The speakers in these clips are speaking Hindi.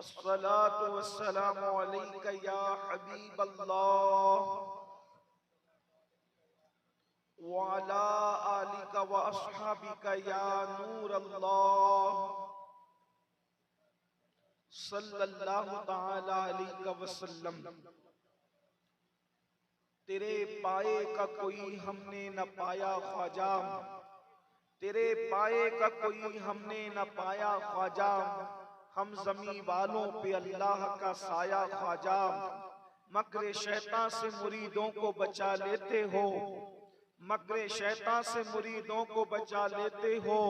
अस्सलातु वस्सलामु अलैका या हबीब अल्लाह व अला आलिका व अस्हाबिका या नूर अल्लाह सल्लल्लाहु तआला अलैहि वसल्लम। तेरे पाए का कोई हमने न पाया ख्वाजा, तेरे पाए का कोई हमने न पाया ख्वाजा, हम जमी वालों पे अल्लाह का साया ख्वाजा। मकरे शैतान से मुरीदों को बचा लेते हो, मकरे शैतान से मुरीदों को बचा लेते हो,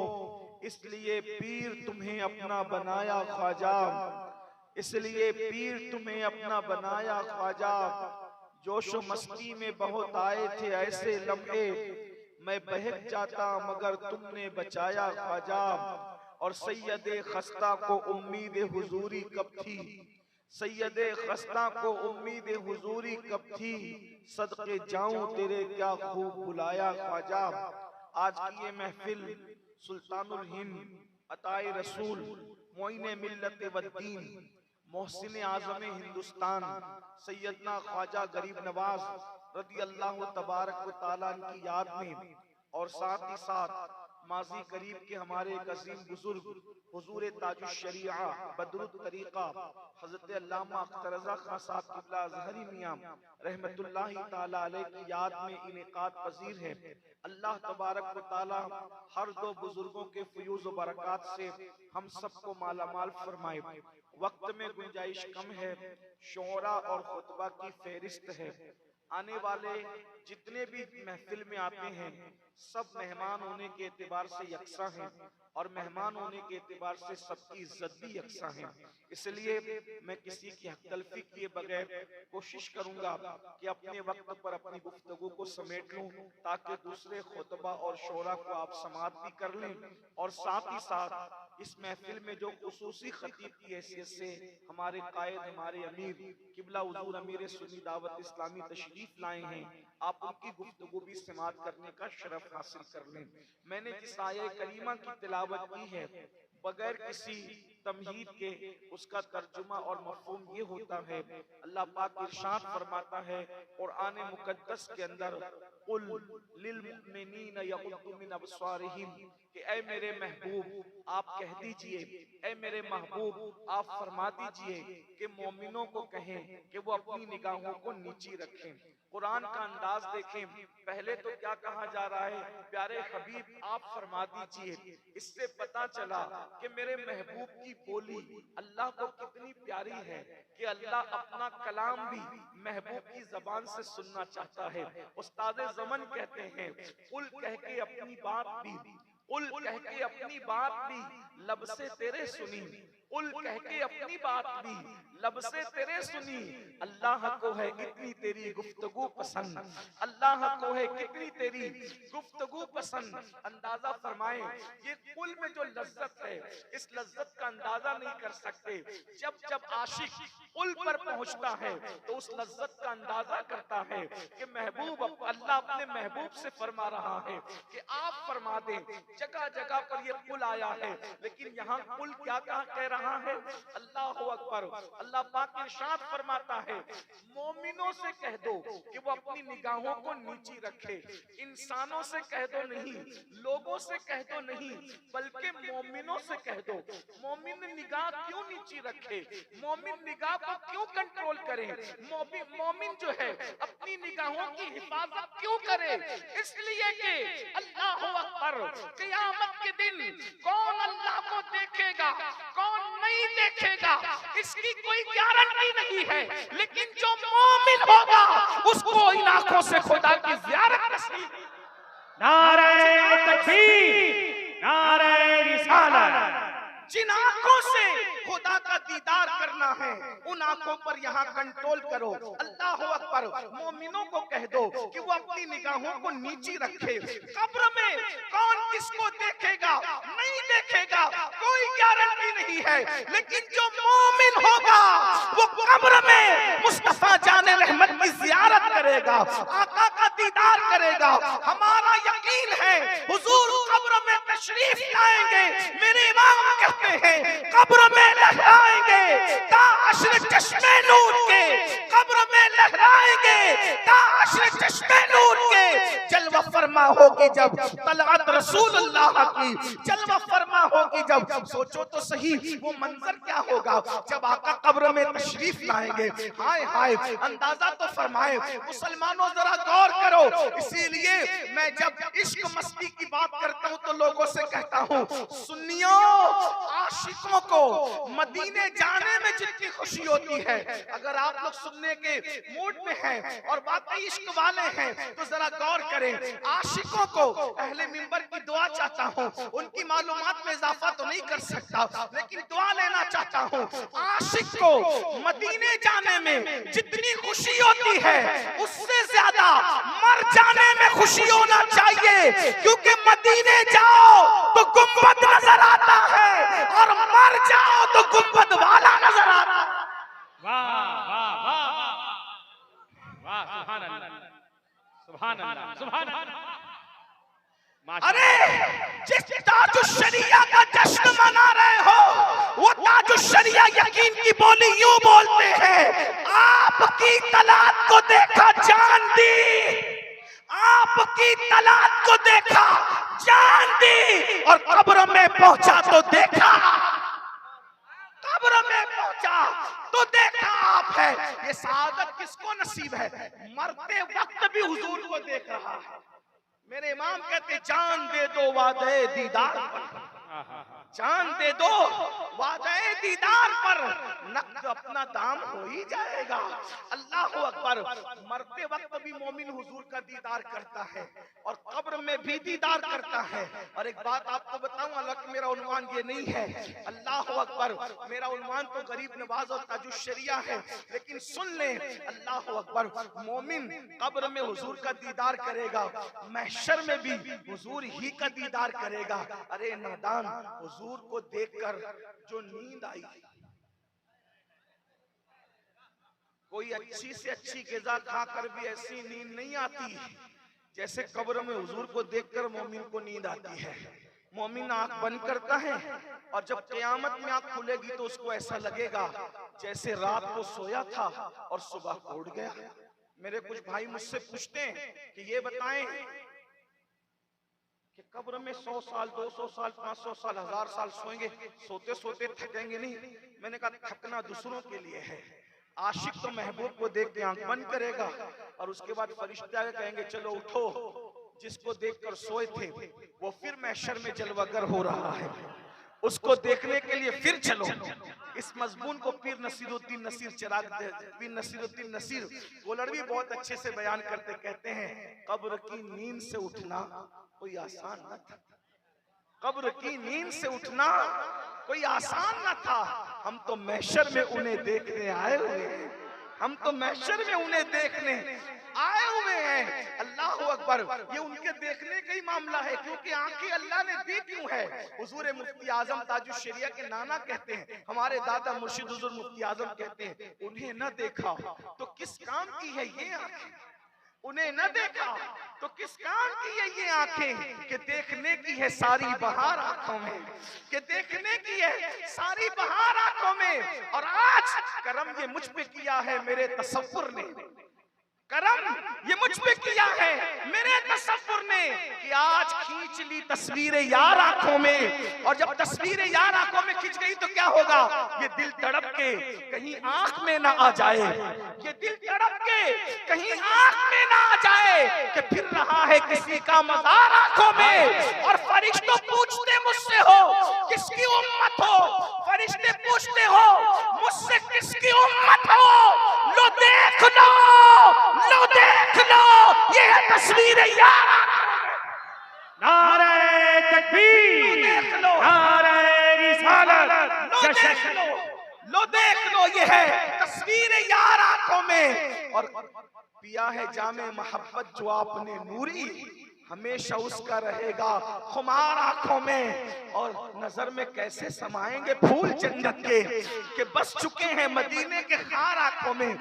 इसलिए पीर तुम्हें अपना बनाया ख्वाजा, इसलिए पीर तुम्हें अपना बनाया ख्वाजा। जोशो मस्ती में बहुत आए थे ऐसे लम्हे, मैं बहक जाता मगर तुमने बचाया ख्वाजा। और सैयदे खस्ता को उम्मीद हुजूरी कब थी, सैयदे खस्ता को उम्मीद हुजूरी कब थी, सदके जाऊं तेरे क्या खूब बुलाया ख्वाजा। आज की ये महफिल सुल्तानुल हिंद अताए रसूल मोइने मिल्लत वद्दीन मोहसिन आज़म हिंदुस्तान सैयदना ख्वाजा गरीब नवाज रदी अल्लाह तबारक व तआला की याद में, और साथ ही साथ माजी करीब के हमारे एक अजीम बुजुर्ग हुजूर ताजुश शरीआ बदरुत तरीका हजरत अल्लामा अख्तर रज़ा खां साहब क़िबला ज़हरी मियां रहमतुल्लाहि ताला अलैह की याद में इनेकाद पजीर है। अल्लाह तबारक व तआला हर दो बुजुर्गों के फयूज़ व बरक़ात से हम सबको मालामाल फरमाए। वक्त में गुंजाइश कम है, शोरा और खुतबा की फहरिस्त है। आने वाले जितने भी महफिल में आते हैं सब मेहमान होने के एतबार से यकसा हैं, और मेहमान होने के एतबार से सबकी इज्जत भी यकसा है। इसलिए मैं किसी की हक तलफी किए बगैर कोशिश करूंगा कि अपने वक्त पर अपनी गुफ्तगू को समेट लूं, ताकि दूसरे खुतबा और शोरा को आप समाअत भी कर लें। और साथ ही साथ इस महफिल में जो खुसूसी खतीब की हैसियत से हमारे कायद हमारे अमीर किबला हुजूर अमीर सुन्नी दावत इस्लामी तशरीफ लाए हैं, आप उनकी गुफ्तगू भी समाअत करने का शरफ हासिल कर लें। मैंने जिस आये करीमा की तिलावत की है बगैर किसी तमहीद के उसका तर्जुमा और मफ़हूम ये होता है, अल्लाह पाक इरशाद फरमाता है कुरान मुकद्दस के अंदर, कुल लिल मुमिनीना यग़ुद्दू मिन अब्सारिहिम, कि ऐ मेरे महबूब आप कह दीजिए, ऐ मेरे महबूब आप फरमा दीजिए कि मोमिनों को कहें कि वो अपनी निगाहों को नीची रखें। कुरान का अंदाज देखें, पहले तो क्या कहा जा रहा है, प्यारे हबीब आप फरमा दीजिए। इससे पता चला कि मेरे महबूब की बोली अल्लाह को कितनी प्यारी है कि अल्लाह अपना कलाम भी महबूब की जबान से सुनना चाहता है। उस्ताद ज़मन कहते हैं, कुल कह के अपनी बात भी, कुल कह के अपनी बात भी लब से तेरे सुनी, कुल कह के अपनी बात भी लब से तेरे सुनी। अल्लाह को है कितनी तेरी गुफ्तगू पसंद, अल्लाह को है कितनी तेरी गुफ्तगू पसंद। अंदाजा फरमाए ये कुल में जो लज्जत है, इस लज्जत का अंदाजा नहीं कर सकते। जब जब आशिक कुल पर पहुंचता है तो उस लज्जत का अंदाजा करता है कि महबूब, अल्लाह अपने महबूब से फरमा रहा है कि आप फरमा दें। जगह जगह पर ये कुल आया है, लेकिन यहाँ कुल क्या कह रहा है, अल्लाह अकबर। अल्लाह पाक इरशाद फरमाता है, मोमिनों से कह दो कि वो अपनी निगाहों को नीची रखे। इंसानों से कह दो नहीं, लोगों से कह दो नहीं, बल्कि मोमिनों से कह दो। मोमिन निगाह क्यों नीची रखे, मोमिन निगाह को क्यों कंट्रोल करे, मोमिन जो है अपनी निगाहों की हिफाजत क्यों करे, इसलिए कि अल्लाह अकबर, क़यामत के दिन कौन अल्लाह को देखेगा कौन नहीं देखेगा इसकी कोई गारंटी नहीं है, लेकिन जो मोमिन होगा उसको इन आंखों से खुदा की ज़ियारत नसीब। नारे तकबीर, नारे रिसालत। जिन आंखों से खुदा का दीदार करना है उन आंखों पर यहाँ कंट्रोल करो। अल्लाह अकबर। मोमिनों को कह दो कि वो अपनी निगाहों को नीची रखे। कब्र में कौन किसको देखेगा नहीं देखेगा कोई गारंटी नहीं है, लेकिन जो मोमिन होगा वो कब्र में मुस्तफा जाने रहमत की ज़ियारत करेगा, आका का दीदार करेगा। हमारा यकीन है हुजूर कब्र में तशरीफ लाएंगे। मेरे इमाम कहते हैं कब्र में लहराएंगे चश्मे नूर के कब्र में लहराएंगे, ताशरे चश्मे नूर के जलवा फरमा होगी जब तलअत रसूलुल्लाह की, जलवा फरमा होगी जब। सोचो तो सही वो मंजर क्या होगा जब आका कब्र में तशरीफ लाएंगे। हाय हाय, अंदाजा तो फरमाए मुसलमानों, जरा गौर करो। इसीलिए मैं जब इश्क मस्ती की बात करता हूं तो लोगों से कहता हूं, सुन्नियों, आशिकों को मदीने जाने में जितनी खुशी होती है, अगर आप लोग सुनने के मूड में हैं और वाकई इश्क वाले हैं तो जरा गौर करें। आशिकों को अहले मिंबर की दुआ चाहता हूं, उनकी मालूमात में इजाफा तो नहीं कर सकता लेकिन दुआ लेना चाहता हूं। आशिक को मदीने जाने में जितनी खुशी होती है उससे ज्यादा मर जाने में खुशी होना चाहिए, क्योंकि मदीने जाओ तो गुंबद नजर आता है और मर जाओ तो गुंबद वाला नजर आता है। वाह वाह वाह वाह, सुभान अल्लाह, सुभान अल्लाह, सुभान अल्लाह। अरे जिस ताजुश्शरिया का जश्न मना रहे हो वो ताजुश्शरिया यकीन की बोली यूं बोलते हैं, आपकी तलात को देखा जान दी, आपकी तलात को देखा जान दी, और कब्र में पहुंचा तो देखा, कब्र में पहुंचा तो देखा आप है। ये सआदत किसको नसीब है? मरते वक्त भी हुजूर को देख रहा है। मेरे इमाम कहते जान दे दो वादे दीदार पर, जान दे दो वादे दीदार पर, नक़्द अपना दाम हो ही जाएगा। अल्लाह अकबर। मरते वक्त भी मोमिन हुजूर का दीदार करता है और कब्र में भी दीदार करता है। और एक बात आपको बताऊं, हालांकि मेरा उन्वान ये नहीं है, अल्लाह अकबर, मेरा उन्वान तो गरीब नवाज और ताजुश्शरिया है, लेकिन सुन ले, अल्लाह अकबर, मोमिन कब्र में हुजूर का दीदार करेगा, महशर में भी हुजूर ही का दीदार करेगा। अरे नादान, हुजूर को देखकर जो नींद आई, कोई अच्छी से अच्छी ग़िज़ा खाकर भी ऐसी नींद नहीं आती जैसे कब्र में हुजूर को देखकर मोमिन को नींद आती है। मोमिन आंख बंद करता है और जब क़यामत में आंख खुलेगी तो उसको ऐसा लगेगा जैसे रात को सोया था और सुबह को उठ गया। मेरे कुछ भाई मुझसे पूछते हैं कि ये बताएं कि कब्र में 100 साल, 200 साल, 500 साल, 1000 साल सोएंगे, सोते सोते थकेंगे नहीं? मैंने कहा थकना दूसरों के लिए है। आशिक तो महबूब को देख के आंख बंद करेगा और उसके बाद फरिश्ते आके कहेंगे चलो उठो, जिसको देखकर सोए थे वो फिर महशर में जलवागर हो रहा है, उसको देखने के लिए फिर चलो। इस मजमून को पीर नसीरुद्दीन नसीर चिराग, पीर नसीरुद्दीन नसीर गोलड़वी बहुत अच्छे से बयान करते, कहते हैं कब्र की नींद से उठना कोई आसान न था, कब्र की नींद से उठना कोई आसान न था। हम तो महशर में उन्हें देखने आए हुए हैं, हम तो महशर में उन्हें देखने आए हुए हैं। अल्लाह अकबर। ये उनके देखने का ही मामला है, क्योंकि आंखें अल्लाह ने दी क्यों है? हुजूर मुफ्ती आजम ताजुश्शरिया के नाना कहते हैं, हमारे दादा मुर्शिद हुजूर मुफ्ती आजम कहते हैं, उन्हें न देखा तो किस काम की है ये आंखें, उन्हें न देखा तो किस काम की है ये आंखें, कि देखने की है सारी बहार आंखों में, कि देखने की है सारी बहार आंखों में। और आज करम ये मुझ पे किया है मेरे तसव्वुर ने, करम ये मुझ पे किया है मेरे तसव्वुर ने, कि आज खींच ली तस्वीर यार आंखों में। और जब तस्वीर यार आंखों में खिंच गई तो क्या होगा? ये दिल तड़प के कहीं आंख में ना आ जाए, ये दिल तड़प के कहीं आंख में ना आ जाए कि फिर रहा है किसी का मज़ार आंखों में। और फरिश्ते पूछते मुझसे हो किसकी उम्मत हो, फरिश्ते पूछते हो मुझसे किसकी उम्मत हो, लो देख लो, लो देख लो, ये है तस्वीर यार। नारे तकबीर, देख लो, नारे रिसालत, लो देख लो, लो देख लो, ये है तस्वीर यार आंखों में। और पिया है जामे मोहब्बत जो आपने नूरी, हमेशा उसका रहेगा खुमार आंखों में, और नजर में कैसे समाएंगे फूल जन्नत के बस चुके हैं मदीने के खार आंखों में।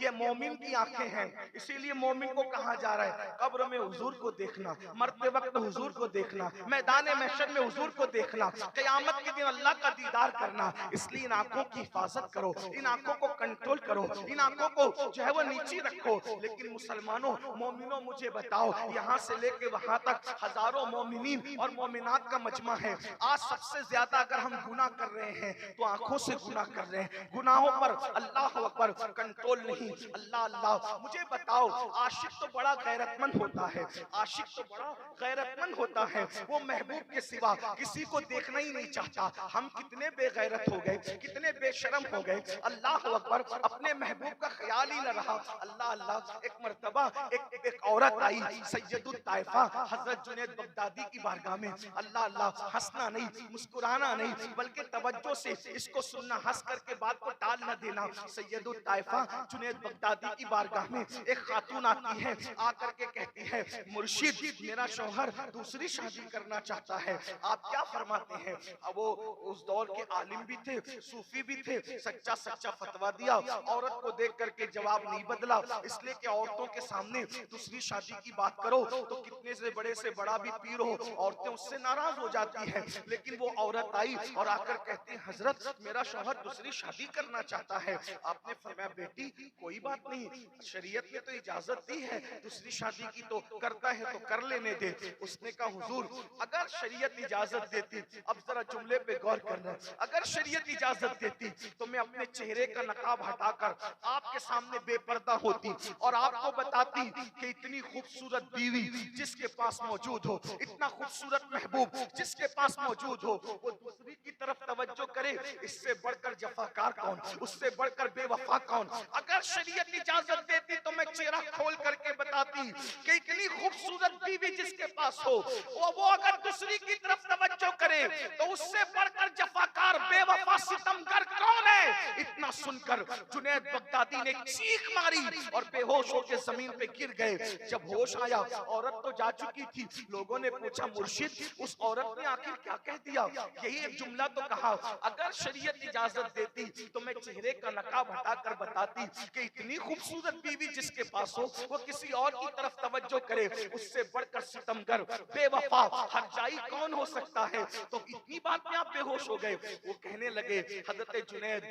ये मोमिन की आंखें हैं, इसीलिए मोमिन को कहा जा रहा है कब्र में हुजूर को देखना, मरते वक्त हुजूर को देखना, मैदान महशर में हुजूर को देखना, क़यामत के दिन अल्लाह का दीदार करना। इसलिए इन आंखों की हिफाजत करो, इन आंखों को कंट्रोल करो, इन आंखों को जो है वो नीचे रखो। लेकिन मुसलमानों, मोमिनों, मुझे बताओ, यहाँ से लेके वहां तक हजारों मोमिनीन और मोमिनात का मजमा है। आज सबसे ज्यादा अगर हम गुनाह कर रहे हैं तो आंखों से गुनाह कर रहे हैं। गुनाहों पर अल्लाह अकबर कंट्रोल नहीं, अल्लाह अल्लाह। मुझे बताओ, आशिक तो बड़ा गैरतमंद होता है, आशिक तो बड़ा गैरतमंद होता है, वो महबूब के सिवा किसी को देखना ही नहीं चाहता। हम कितने बेगैरत हो गए, कितने बेशरम हो गए। अल्लाह अकबर, अपने महबूब का ख्याल ही न रहा। अल्लाह अल्लाह। एक मर्तबा एक औरत आई सैयदुत ताइफा हजरत जुनैद बगदादी की बारगाह में। अल्लाह अल्लाह। हंसना नहीं, मुस्कुराना नहीं, बल्कि तवज्जो से इसको सुनना, हंस करके बात को टाल न देना। सैयदुत ताइफा जुनैद बगदादी की बारगाह में एक खातून आती है, आकर के कहती है, मुर्शिद, मेरा शौहर दूसरी शादी करना चाहता है, आप क्या फरमाते हैं? अब वो उस दौर के आलिम भी थे, सूफी भी थे, सच्चा सच्चा फतवा दिया। औरत को देख करके जवाब नहीं बदला, इसलिए कि औरतों के सामने दूसरी शादी की बात करो तो कितने से बड़ा भी पीर हो, औरतें उससे नाराज हो जाती हैं। लेकिन वो औरत आई और आकर कहती है, हजरत, मेरा शौहर दूसरी शादी करना चाहता है। आपने फरमाया, बेटी कोई बात नहीं, शरीयत ने तो इजाजत दी है, दूसरी शादी की तो करता है तो कर लेने दे। उसने कहा, हुजूर, अगर शरीयत इजाजत देती, अब जरा जुमले पे गौर करना, अगर शरीयत इजाजत देती तो मैं अपने चेहरे का नकाब हटाकर आपके सामने बेपर्दा होती और आपको बताती कि इतनी खूबसूरत बीवी जिसके पास मौजूद हो, इतना खूबसूरत महबूब जिसके पास मौजूद हो, वो दूसरी की तरफ तवज्जो करे, इससे बढ़कर जफाकार कौन, उससे बढ़कर बेवफा कौन। अगर शरीयत इजाजत देती तो मैं चेहरा खोल करके बताती कि इतनी खूबसूरत बीवी जिसके पास हो, वो अगर दूसरी की तरफ तवज्जो करे तो उससे बढ़कर जफाकार बेवफा सितमगर कौन है। इतना सुनकर जुनैद बगदादी ने चीख मारी और बेहोश होकर जमीन पे गिर गए। जब होश आया, औरत तो जा चुकी थी। लोगों ने पूछा, मुर्शिद, उस औरत ने आखिर क्या कह दिया? यही एक जुमला तो कहा, अगर शरीयत इजाजत देती तो मैं चेहरे का नकाब हटाकर बताती कि इतनी खूबसूरत बीवी जिसके पास हो, वो किसी और की तरफ तवज्जो करे, उससे बढ़कर सितमगर बेवफा हरजाई कौन हो सकता है। तो इतनी बात में आप बेहोश हो गए। वो कहने लगे, हजरत जुनैद,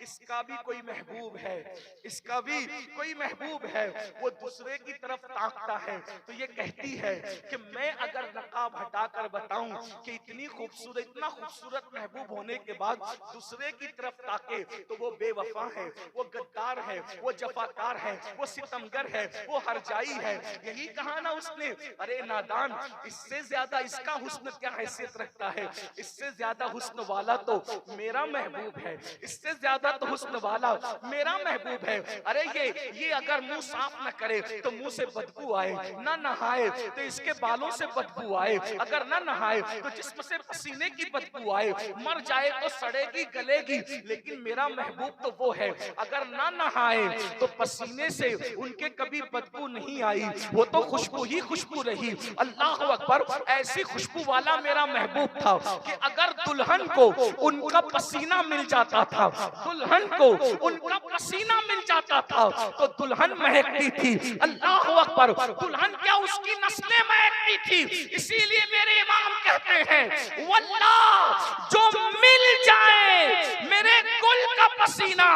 इसका भी कोई महबूब है, इसका भी कोई महबूब है। वो दूसरे की तरफ ताकता है तो ये कहती है कि मैं अगर नकाब हटाकर बताऊं कि इतना खूबसूरत महबूब होने के बाद दूसरे की तरफ ताके तो वो बेवफा है, वो गद्दार है, वो जफाकार है, वो सितमगर है, वो हरजाई है। यही कहा ना उसने। अरे नादान, इससे ज्यादा इसका हुस्न क्या हैसियत रखता है? इससे ज्यादा हुस्न वाला तो मेरा महबूब है, इससे ज्यादा तो हुस्न वाला मेरा महबूब है। अरे ये अगर मुंह साफ न करे तो मुंह से बदबू आए, ना नहाए तो इसके बालों से बदबू आए, अगर ना नहाए तो जिस्म से पसीने की बदबू आए, मर जाए तो सड़ेगी गलेगी, लेकिन मेरा महबूब तो वो है, अगर ना नहाए तो पसीने से उनके कभी बदबू नहीं आई, वो तो खुशबू ही खुशबू रही। अल्लाह अकबर, ऐसी खुशबू वाला मेरा महबूब था कि अगर दुल्हन को उनका पसीना मिल जाता था, दुल्हन को उनका पसीना मिल जाता था तो दुल्हन महकती थी। अल्लाह अकबर, दुल्हन क्या उसकी नस्लें महकती थी। इसीलिए मेरे इमाम कहते हैं, वल्लाह जो मिल जाए मेरे कुल का पसीना,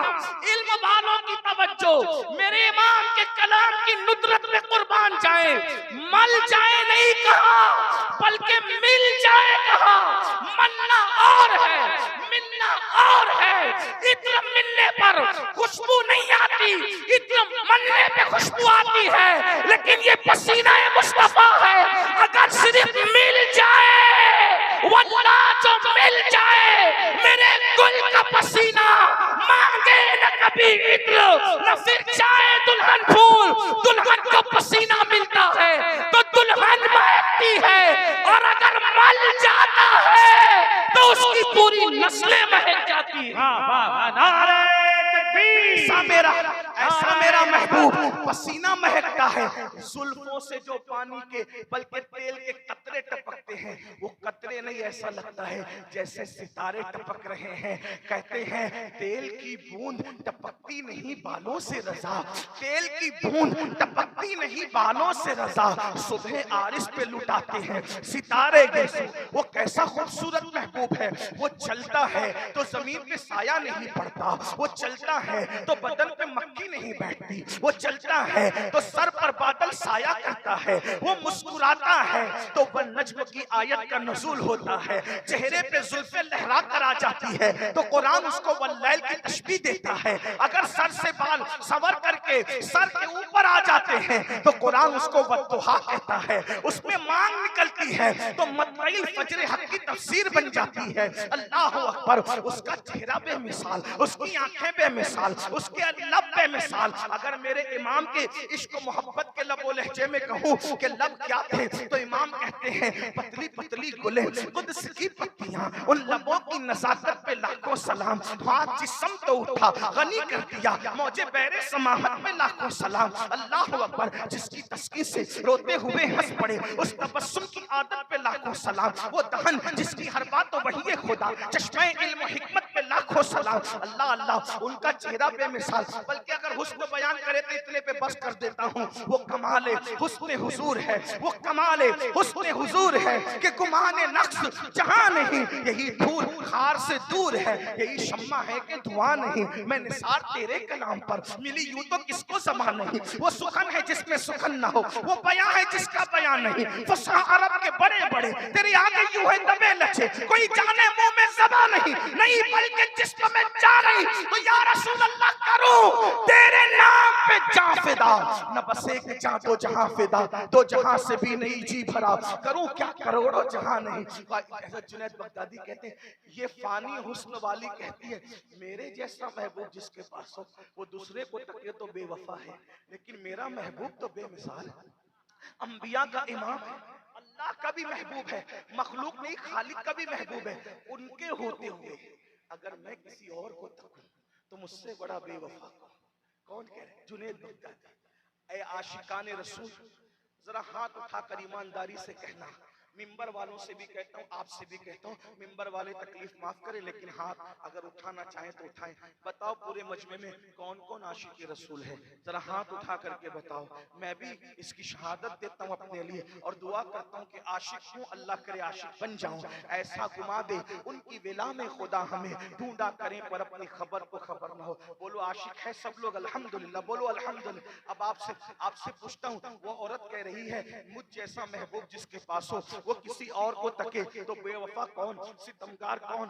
इल्म वालों की तवज्जो, मेरे इमाम के कलाम की नुदरत में कुर्बान जाए। मल जाए नहीं कहा, बल्कि मिल जाए कहा। मलना और है, मिलना और है। इत्र मिलने पर खुशबू नहीं आती, इत्र मलने पे खुशबू आती है। लेकिन ये पसीना मुस्तफा है, अगर सिर्फ मिल जाए, वल्लाह जो मिल जाए मेरे कुल का पसीना, मांगे न कभी इत्र, न फिर चाहे दुल्हन फूल। दुल्हन को पसीना मिलता है तो दुल्हन महकती है, और अगर मल जाता है तो उसकी पूरी नस्लें महक जाती है। वाह वाह वाह, नारे तकबीर। मेरा ऐसा मेरा महबूब पसीना महकता है, जुल्फों से जो पानी के बल्कि तेल के कतरे टपकते हैं, वो कतरे नहीं, ऐसा लगता है जैसे सितारे टपक रहे हैं। कहते हैं तेल की बूंद टपकती नहीं बालों से रजा, तेल की बूंद टपकती नहीं बालों से रजा, सुबह आरिश पे लुटाते हैं सितारे जैसे। वो कैसा खूबसूरत महबूब है, वो चलता है तो जमीन पे साया नहीं पड़ता, वो चलता है तो बदन पे मक्खी नहीं बैठती, वो चलता है तो सर पर बादल साया करता है, वो मुस्कुराता है तो वह नज्म की आयत का नुज़ूल होता है, चेहरे पे जुल्फे लहरा कर आ जाती है तो कुरान उसको वल्लैल की तशबीह देता है। अगर सर से बाल सवर करके सर के ऊपर आ जाते हैं तो कुरान उसको वद्दुहा कहता है, उसमें मांग निकलती है तो मतलई फजर हक की तफसीर बन जाती है। अल्लाह अकबर, उसका चेहरा बेमिसाल, उसकी आंखें बेमिसाल, उसके लब बेमिसाल। अगर मेरे इमाम के इश्क मोहब्बत के लबो लहजे में कहूं कि लब क्या थे तो इमाम कहते हैं पतली पतली गुले कुद्स की पत्तियां, उन लबों की नजाकत पे लाखों सलाम। हाथ जिस्म तो उठा गनी कर दिया, मौजे बैरे समाहत में लाखों सलाम। अल्लाह अकबर, जिसकी तस्कीन से रोते हुए हंस पड़े उस तबस्सुम की आदत पे लाखों सलाम। वो दहन जिसकी हर बात तो वही है खुदा, चश्मे इल्म हिकमत पे लाखों सलाम। अल्लाह अल्लाह, उनका चेहरा बेमिसाल। बल्कि अगर हुस्न बयान करे तो इतने पे बस कर देता हूँ, वो कमाल हुस्न हुजूर है, वो कमाल हुस्न हुजूर है कि गुमाने नक्श जहां नहीं, यही धूल खार से दूर है, यही शम्मा है कि धुआं नहीं। मैं निसार तेरे कलाम पर मिली यूं तो किसको ज़बान नहीं, वो सुखन है जिसमें सुखन ना हो, वो बयां है जिसका बयान नहीं। फसा अरब के बड़े बड़े तेरे आगे यूं है दबे लचे, कोई जाने मुंह में ज़बान नहीं, नहीं बल्कि जिस्म में जान नहीं। तो या रसूल अल्लाह करूं तेरे नाम पे जान फिदा, न बस एक जान दो जहां फिदा, दो जहां से भी नहीं जी भरा, करूं क्या करोड़ों जहां नहीं। जुनैद बगदादी कहते हैं ये फानी हुस्न वाली कहती है मेरे जैसा महबूब जिसके पास हो वो दूसरे को तके तो बेवफा है, लेकिन मेरा महबूब तो बेमिसाल है। अंबिया का इमाम है, अल्लाह का भी महबूब है, मखलूक नहीं खालिक का भी महबूब है। उनके होते हुए अगर मैं किसी और को तकूं तो मुझसे बड़ा बेवफा कौन कह रहे? जुनैद बगदादी। ऐ आशिकाने रसूल, जरा हाथ उठाकर ईमानदारी से कहना, मिंबर वालों से भी कहता हूँ, आपसे भी कहता हूँ, मिंबर वाले तकलीफ माफ करें लेकिन हाथ अगर उठाना चाहें तो उठाएं। बताओ पूरे मजमे में कौन कौन आशिक रसूल है, जरा हाथ उठा करके बताओ। मैं भी इसकी शहादत देता हूँ अपने लिए और दुआ करता हूँ कि आशिक हूँ, अल्लाह करे आशिक बन जाऊं। ऐसा घुमा दे उनकी विला में खुदा हमें, ढूंढा करें पर अपनी खबर को खबर ना हो। बोलो आशिक है सब लोग अल्हम्दुलिल्लाह, बोलो अल्हम्दुलिल्लाह। अब आपसे पूछता हूँ, वो औरत कह रही है मुझ जैसा महबूब जिसके पास हो वो किसी और को तके तो बेवफा कौन, सितमगार कौन,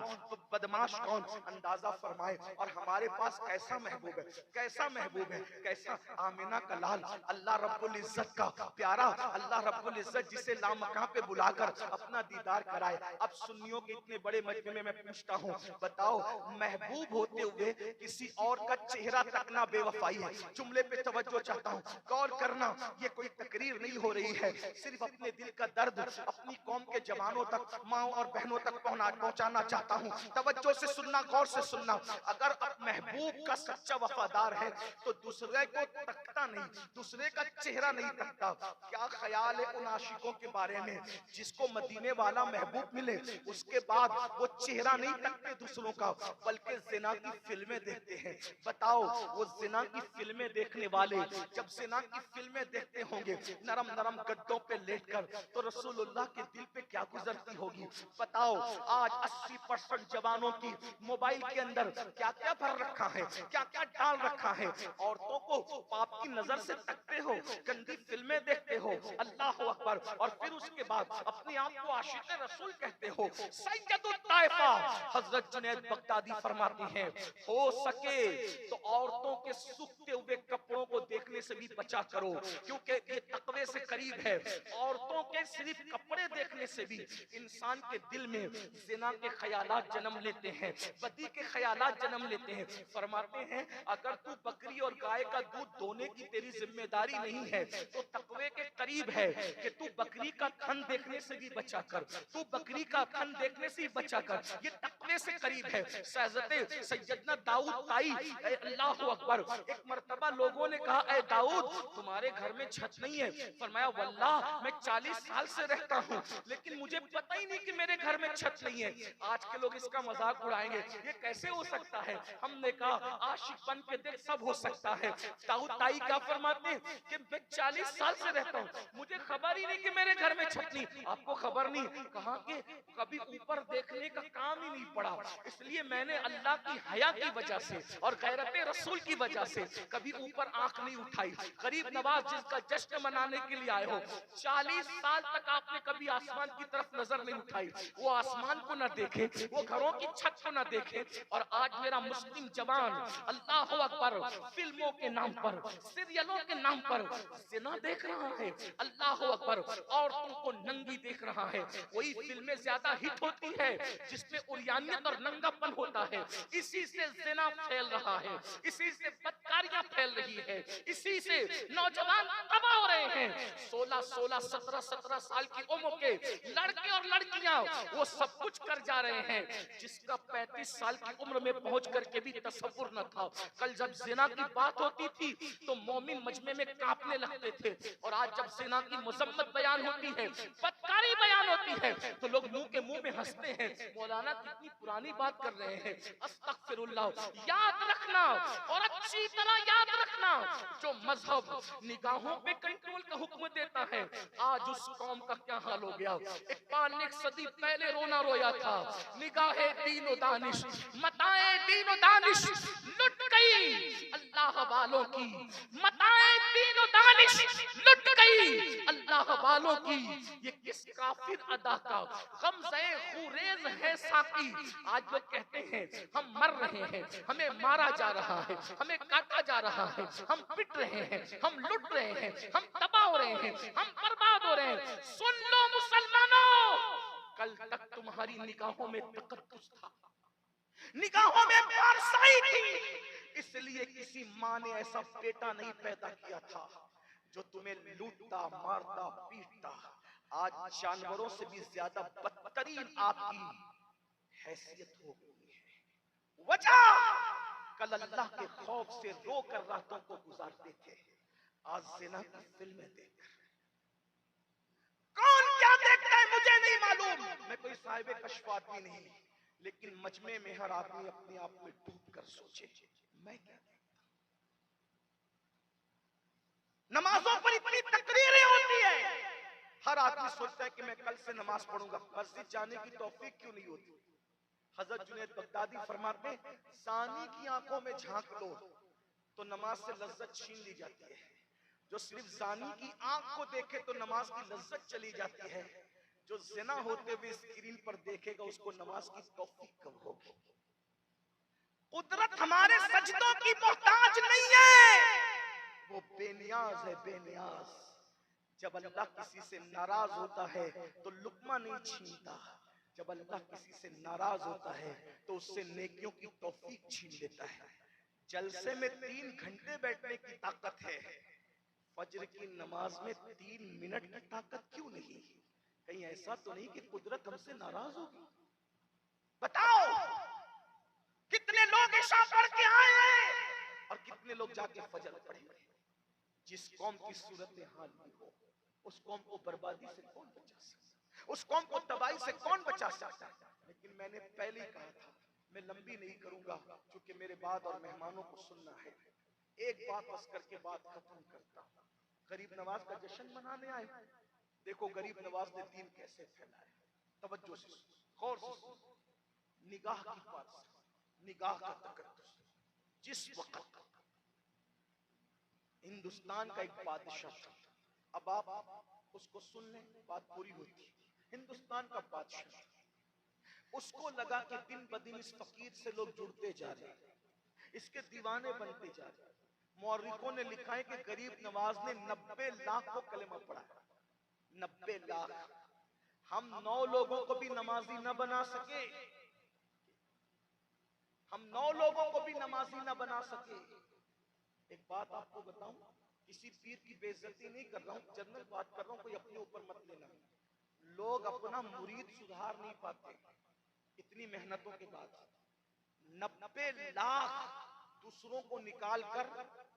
बदमाश कौन, अंदाजा फरमाए। और हमारे पास कैसा महबूब है, कैसा महबूब है, कैसा आमिना का लाल, अल्लाह रब्बुल इज्जत का प्यारा, अल्लाह रब्बुल इज्जत जिसे लामकां पे बुलाकर अपना दीदार कराए। अब सुन्नियों के इतने बड़े मजमे में मैं पूछता हूँ, बताओ महबूब होते हुए किसी और का चेहरा तकना बेवफाई है? जुमले पे तवज्जो चाहता हूँ, गौर करना, ये कोई तकरीर नहीं हो रही है, सिर्फ अपने दिल का दर्द अपनी कौम के जवानों तक, माओ और बहनों तक पहुंचाना चाहता हूं। तवज्जो से सुनना, गौर से सुनना। अगर महबूब का सच्चा वफादार है तो दूसरे को तकता नहीं, दूसरे का चेहरा नहीं तकता। क्या ख्याल है उन आशिकों के बारे में जिसको मदीने वाला महबूब मिले उसके बाद वो चेहरा नहीं तकते दूसरों का, बल्कि जिना की फिल्में देखते हैं। बताओ वो जिना की फिल्में देखने वाले जब जिना की फिल्में देखते होंगे नरम नरम गद्दों पे लेटकर, तो रसूलुल्लाह के दिल पे क्या गुजरती होगी? बताओ आज 80% जवानों की मोबाइल के अंदर क्या क्या भर रखा है, क्या क्या डाल रखा है। औरतों को पाप की नजर से तकते हो, गंदी फिल्में देखते हो, अल्लाह अकबर, और फिर उसके बाद अपने आप को आशिक रसूल कहते हो। सैयदुत ताइफा हजरत जुनैद बगदादी फरमाती हैं, हो सके तो औरतों के सूखते हुए कपड़ों को देखने से भी बचा करो, क्योंकि ये तकवे से करीब है। औरतों के सिर्फ कपड़े देखने से भी इंसान के दिल में जिना के ख्यालात जन्म लेते हैं, बदी के ख्यालात जन्म लेते हैं। फरमाते हैं अगर तू बकरी और गाय का दूध दोने की तेरी जिम्मेदारी नहीं है तो तकवे के करीब है कि तू बकरी का थन देखने से भी बचा कर, तू बकरी का थन देखने से ही बचा कर। ये अपने से करीब है। सहज़रत सैयदना दाऊद ताई, अल्लाह अकबर, एक मर्तबा लोगों ने कहा, ए दाऊद तुम्हारे घर में छत नहीं है? फरमाया वल्लाह मैं 40 साल से रहता हूँ लेकिन मुझे पता ही नहीं कि मेरे घर में छत नहीं है। आज के लोग इसका मजाक उड़ाएंगे, ये कैसे हो सकता है? हमने कहा आशिक बन के देख, सब हो सकता है। दाऊद ताई क्या फरमाते हैं कि मैं 40 साल से रहता हूँ, मुझे खबर ही नहीं कि मेरे घर में छत नहीं। आपको खबर नहीं? कहा कि कभी ऊपर देखने का काम ही नहीं पड़ा, इसलिए मैंने अल्लाह की हया की वजह से और गैरत रसूल की वजह से कभी ऊपर आंख नहीं उठाई। गरीब नवाज जिसका जश्न मनाने के लिए आए हो, 40 साल तक आपने कभी आसमान की तरफ नजर नहीं उठाई, वो आसमान को ना देखे, वो घरों की छत को ना देखे। और आज मेरा मुस्लिम जवान अल्लाह अकबर फिल्मों के नाम पर, सीरियलों के नाम पर जिना देख रहा है, अल्लाह अकबर औरतों को नंगी देख रहा है। वही फिल्में ज्यादा हिट होती है जिसमें उरियानियत और नंगापन होता है, इसी से जिना फैल रहा है, इसी से बदकारियां फैल रही है, इसी से नौजवान तबाह हो रहे हैं। 16, 16, 17, 17 साल की उम्र के लड़के और लड़कियां वो सब कुछ कर जा रहे हैं जिसका 35 साल की उम्र में पहुंच करके भी तसव्वुर न था। कल जब जिना की बात होती थी तो मोमिन मजमे में कांपने लगते थे, और आज जब जिना की मुजम्मत बयान होती है, बदकारी बयान होती है, तो लोग मुंह के मुंह में हंसते हैं। मौलाना कितनी पुरानी बात कर रहे हैं। अस्तगफिरुल्लाह। याद रखना और अच्छी तरह याद रखना, जो मजहब निगाहों पे कंट्रोल का हुक्म देता है, आज उस कौम का क्या हाल हो गया। इकबाल ने 1 सदी पहले रोना रोया था, निगाहे दीन व दानिश, मताए दीन व दानिश लुट गई अल्लाह वालों की, मताए दीन व दानिश लुट गई अल्लाह वालों की। ये किस काफिर अदा का गमज़े खुरेज है साकी। आज लोग कहते हैं हम मर रहे हैं, हमें मारा जा रहा है, हमें काटा जा रहा है, हम पिट रहे हैं, हम लुट रहे हैं, हम तबाह हो रहे हैं, हम बर्बाद हो रहे हैं। सुन लो मुसलमानों, कल तक तुम्हारी निगाहों में तकद्दुस था, निगाहों में पारसाई थी, इसलिए किसी माँ ने ऐसा बेटा नहीं पैदा किया था जो तुम्हें लूटता, मारता, पीटता। आज जानवरों से भी ज्यादा बदतरीन आपकी हैसियत हो गई है। वजह, कल अल्लाह के खौफ से रोकर रातों को गुजारते थे, आज जिना की फिल्में देखकर कौन क्या देखता है मुझे नहीं मालूम। मैं कोई साहिब कश्फ आदमी नहीं, लेकिन मजमे में हर आदमी अपने आप में डूब कर सोचे मैं क्या देखता। नमाजों पर इतनी तकरीरें होती है, हर आदमी सोचता है कि मैं कल से नमाज पढ़ूंगा, मस्जिद जाने की तौफीक क्यों नहीं होती। हजरत जुनैद बगदादी फरमाते, सानी की आंखों में झांक लो तो नमाज से लज्जत छीन ली जाती है, जो सिर्फ जानी की आंख को देखे तो नमाज की लज्जत चली जाती है, जो जिना होते हुए स्क्रीन पर देखेगा उसको नमाज की तौफीक कब होगी। कुदरत हमारे सजदों की मोहताज नहीं है, वो बेनियाज है, बेनियाज। जब अल्लाह किसी से नाराज होता है तो लुकमा नहीं छीनता, जब अल्लाह किसी से नाराज होता है तो उससे नेकियों की तौफीक छीन लेता है। जलसे में 3 घंटे बैठने की ताकत है, फज्र की नमाज में 3 मिनट की ताकत क्यों नहीं। कहीं ऐसा तो नहीं कि कुदरत हमसे नाराज होगी। बताओ कितने लोग इशा पढ़ के आए हैं और कितने लोग जाके फजर पढ़े। जिस कौम की सूरत हाल में हो, उस कौम को बर्बादी से कौन बचा सकता, उस कौम को तबाही से कौन बचा सकता। लेकिन मैंने पहले ही कहा था, मैं लंबी नहीं करूंगा क्योंकि मेरे बाद और मेहमानों को सुनना है। एक बात बस करके बात खत्म करता हूं। गरीब नवाज का जश्न मनाने आए, देखो गरीब नवाज ने दीन कैसे फैलाया। तवज्जो से, गौर से, निगाह की बात, निगाह का तकद्दुस। जिस वक्त हिंदुस्तान का एक बादशाह था, अब आप उसको सुन लें, बात पूरी होती है। हिंदुस्तान का बादशाह, उसको लगा कि दिन ब दिन इस फकीर से लोग जुड़ते जा रहे हैं, इसके दीवाने बनते जा रहे हैं। मौर्रिखों ने लिखा है कि गरीब नवाज ने 90 लाख को कलेमा पढ़ा, 90 लाख। हम 9 लोगों को भी नमाजी न बना सके, हम 9 लोगों को भी नमाजी न बना सके। एक बात आपको बताऊं, किसी पीर की बेइज्जती नहीं कर रहा हूं, जनरल बात कर रहा हूं, कोई अपने ऊपर मत लेना। लोग अपना मुरीद सुधार नहीं पाते, इतनी मेहनतों के बाद 90 लाख दूसरों को निकाल कर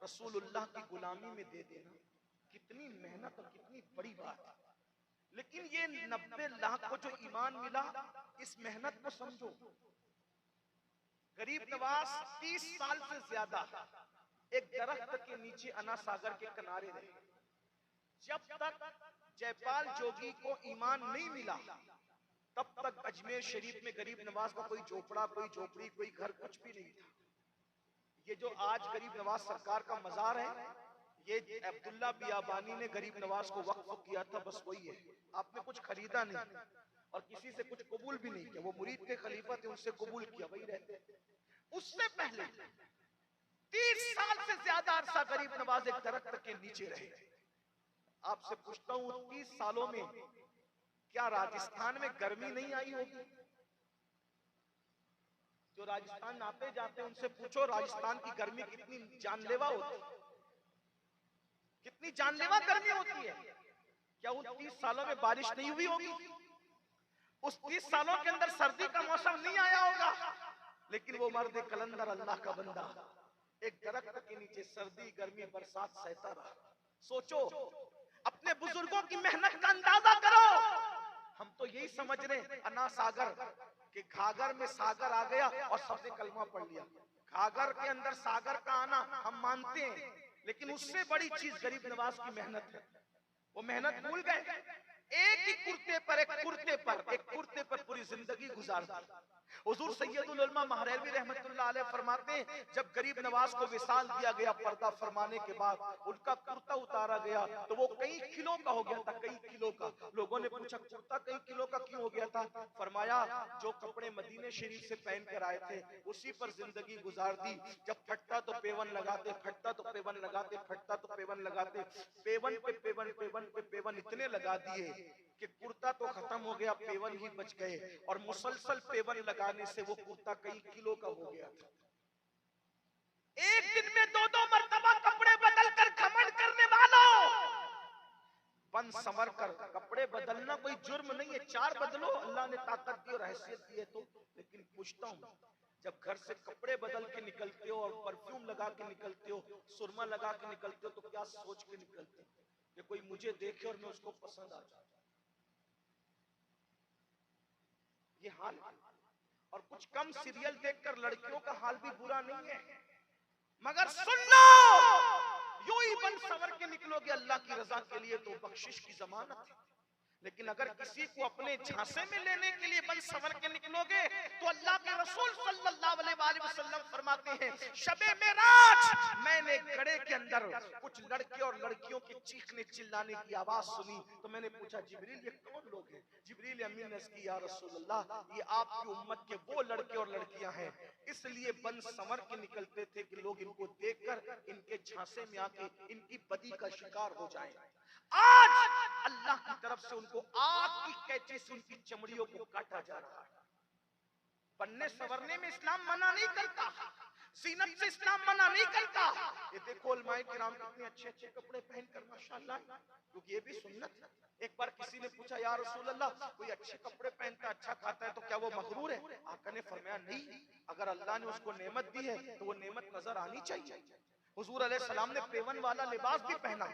रसूलुल्लाह की गुलामी में दे देना, कितनी मेहनत और कितनी बड़ी बात है। लेकिन ये 90 लाख को जो ईमान मिला, इस मेहनत को समझो। गरीब नवाज 30 साल से ज्यादा एक दरख्त के नीचे अना सागर के किनारे रहे। जब तक जयपाल जोगी को ईमान नहीं मिला, तब तक अजमेर शरीफ में गरीब नवाज का कोई झोपड़ा, कोई झोपड़ी, कोई घर कुछ भी नहीं था। ये जो आज गरीब नवाज सरकार का मजार है, ये अब्दुल्ला बियाबानी ने गरीब नवाज को वक्फ किया था, बस वही है। आपने कुछ खरीदा नहीं और किसी से कुछ कबूल भी नहीं किया। वो मुरीद के खलीफा थे, उनसे कबूल किया, वही रहते। उससे पहले 30 साल से ज्यादा अरसा गरीब नवाज एक दरख्त के नीचे रहे। आपसे पूछता हूं, 30 सालों में क्या राजस्थान में गर्मी नहीं आई होगी? जो राजस्थान आते जाते उनसे पूछो, राजस्थान की गर्मी कितनी जानलेवा होती है, कितनी जानलेवा गर्मी होती है। क्या उन 30 सालों में बारिश नहीं हुई होगी? उस 30 सालों के अंदर सर्दी का मौसम नहीं आया होगा? लेकिन वो मर्द कलंदर, अल्लाह का बंदा, एक दरख्त के नीचे सर्दी, गर्मी, बरसात सहता रहा। सोचो, अपने बुजुर्गों की मेहनत का अंदाजा करो। हम तो यही समझ रहे अना सागर कि घाघर में सागर आ गया और सबने कलमा पढ़ लिया। घाघर के अंदर सागर का आना हम मानते हैं, लेकिन उससे बड़ी चीज गरीब नवाज की मेहनत है। वो मेहनत भूल गए। एक ही कुर्ते पर पूरी जिंदगी गुजार दी। हुजूर सैयदुल उलमा महरवी रहमतुल्लाह अलैह फरमाते हैं, जब गरीब नवाज को विसाल दिया गया, पर्दा फरमाने के बाद उनका कुर्ता उतारा गया तो वो कई किलो का हो गया था, कई किलो का। लोगों ने पूछा, कुर्ता कई किलो का क्यों हो गया था? फरमाया, जो कपड़े मदीने शरीफ से पहन कर आए थे उसी पर जिंदगी गुजार दी। जब फटता तो पेवन लगाते, फटता तो पेवन लगाते, फटता तो पेवन लगाते, पेवन पे पेवन, पेवन पे पेवन इतने लगा दिए कि कुर्ता तो खत्म हो गया, पेवन ही बच गए। और मुसलसल पेवन लगाने से वो कुर्ता कई किलो का हो गया था। एक दिन में 2-2 मर्तबा कपड़े बदल कर घमंड करने वालों, बन संवर कर कपड़े बदलना कोई जुर्म नहीं है। 4 बदलो, अल्लाह ने ताकत दी और हैसियत दी है तो। लेकिन पूछता हूं, जब घर से कपड़े बदल के निकलते हो और परफ्यूम लगा के निकलते हो, सुरमा लगा के निकलते हो, तो क्या सोच के निकलते हो कि कोई मुझे देखे और मैं उसको पसंद आ जाऊं? ये हाल। और कुछ कम सीरियल देखकर लड़कियों का हाल भी बुरा नहीं है, मगर सुन लो, यूं ही बन संवर के निकलोगे अल्लाह की रजा के लिए तो बख्शिश की जमानत है। लेकिन अगर किसी को अपने झांसे में लेने के लिए बन संवर के निकलोगे तो अल्लाह के रसूल सल्लल्लाहु अलैहि वसल्लम फरमाते हैं, शबे मेराज मैंने गड़े के अंदर कुछ लड़के और लड़कियों के चीखने चिल्लाने की आवाज सुनी। तो मैंने पूछा, जिब्रील ये कौन लोग हैं? जिब्रील अमीन ने की, या रसूलल्लाह, ये आपकी उम्मत के वो लड़के और लड़कियां हैं, इसलिए बन संवर के निकलते थे कि लोग इनको देखकर इनके झांसे में आके इनकी बदी का शिकार हो जाएं। आज अल्लाह की तरफ से उनको आग की कैंची से उनकी चमड़ियों को काटा जा रहा है। बनने संवरने में इस्लाम मना नहीं करता, जीनत से इस्लाम मना नहीं करता। ये देखो उलमाए किराम कितने अच्छे अच्छे कपड़े पहनकर माशाअल्लाह, क्योंकि ये भी सुन्नत है। एक बार किसी ने पूछा, या रसूल अल्लाह, कोई अच्छे कपड़े पहनता है, अच्छा खाता है, तो क्या वो मगरूर है? आका ने फरमाया, नहीं, अगर अल्लाह ने उसको नेमत दी है तो वो नेमत नजर आनी चाहिए। हुजूर अलैहि सलाम ने पेवन वाला लिबास भी पहना,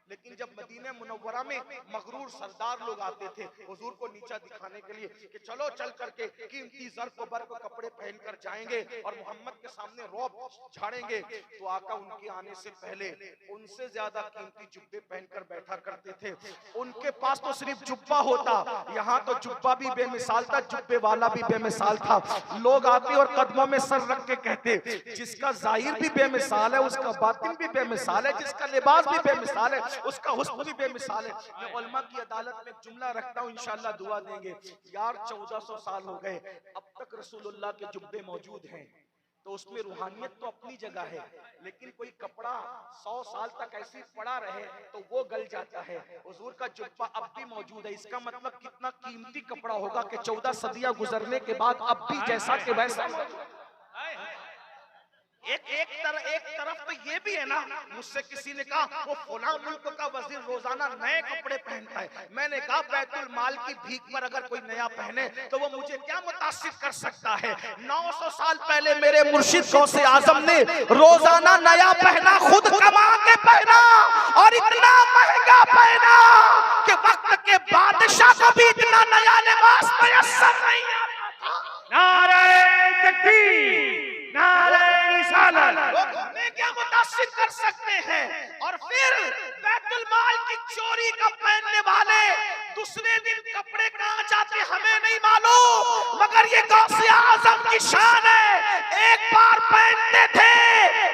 लेकिन जब मदीने मुनव्वरा में मगरूर सरदार लोग आते थे हुजूर को नीचा दिखाने के लिए कि चलो चल करके कीमती ज़र्फ़ बर्क़ कपड़े पहनकर जाएंगे और मोहम्मद के सामने रौब झाड़ेंगे, तो आका उनके आने से पहले उनसे ज्यादा कीमती जुब्बे पहनकर बैठा करते थे। उनके पास तो सिर्फ जुब्बा होता, यहाँ तो जुब्बा भी बेमिसाल था, जुब्बे वाला भी बेमिसाल था। लोग आते और कदमों में सर रख के कहते, जिसका जाहिर भी बेमिसाल है उसका बातिन भी बेमिसाल है, जिसका लिबास भी बेमिसाल है उसका हुस्न भी बेमिसाल है। मैं उलमा की अदालत में जुमला रखता हूँ, इंशाअल्लाह दुआ देंगे। यार 1400 साल हो गए, अब तक रसूलुल्लाह के जुब्बे मौजूद हैं, तो उसमें रूहानियत तो अपनी जगह है, लेकिन कोई कपड़ा 100 साल तक ऐसे पड़ा रहे तो वो गल जाता है। हुजूर का जुब्बा अब भी मौजूद है, इसका मतलब कितना कीमती कपड़ा होगा कि 14 सदियां गुजरने के बाद अब भी जैसा के वैसा मौजूद। एक तरफ तो ये भी है ना, मुझसे किसी ने कहा वो फलां मुल्क का वजीर रोजाना नए कपड़े पहनता है। मैंने कहा बैतुल माल की भीख पर अगर कोई नया पहने तो वो मुझे क्या मुतासिर कर सकता है। 900 साल पहले मेरे मुर्शिद गौसे आजम ने रोजाना नया पहना, खुद कमा के पहना और इतना महंगा पहना कि वक्त के बादशाह को भी इतना नया लिबास मयस्सर नहीं आता था। नारे तकबीर, नारे रिसालत। हमें क्या मुतासिर कर सकते हैं। और फिर बैतुल माल की चोरी का पहनने वाले दूसरे दिन कपड़े कहाँ जाते हमें नहीं मालूम, मगर ये गौसे आजम की शान है। एक बार पहनते थे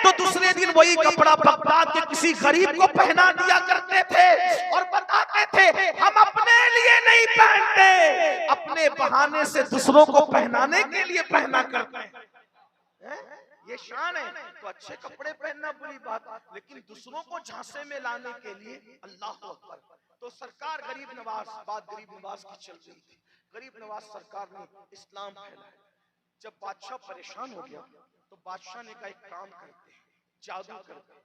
तो दूसरे दिन वही कपड़ा बगदाद के किसी गरीब को पहना दिया करते थे और बताते थे हम अपने लिए नहीं पहनते, अपने बहाने से दूसरों को पहनाने के लिए पहना करते हैं। ये शान है। तो अच्छे कपड़े पहनना बुरी बात, लेकिन दूसरों को झांसे में लाने के लिए अल्लाह अकबर। तो सरकार गरीब नवाज, बात गरीब नवाज की चल रही थी। गरीब नवाज सरकार ने इस्लाम फैलाया। जब बादशाह परेशान हो गया तो बादशाह ने कहा एक काम करते हैं, जादू करते हैं।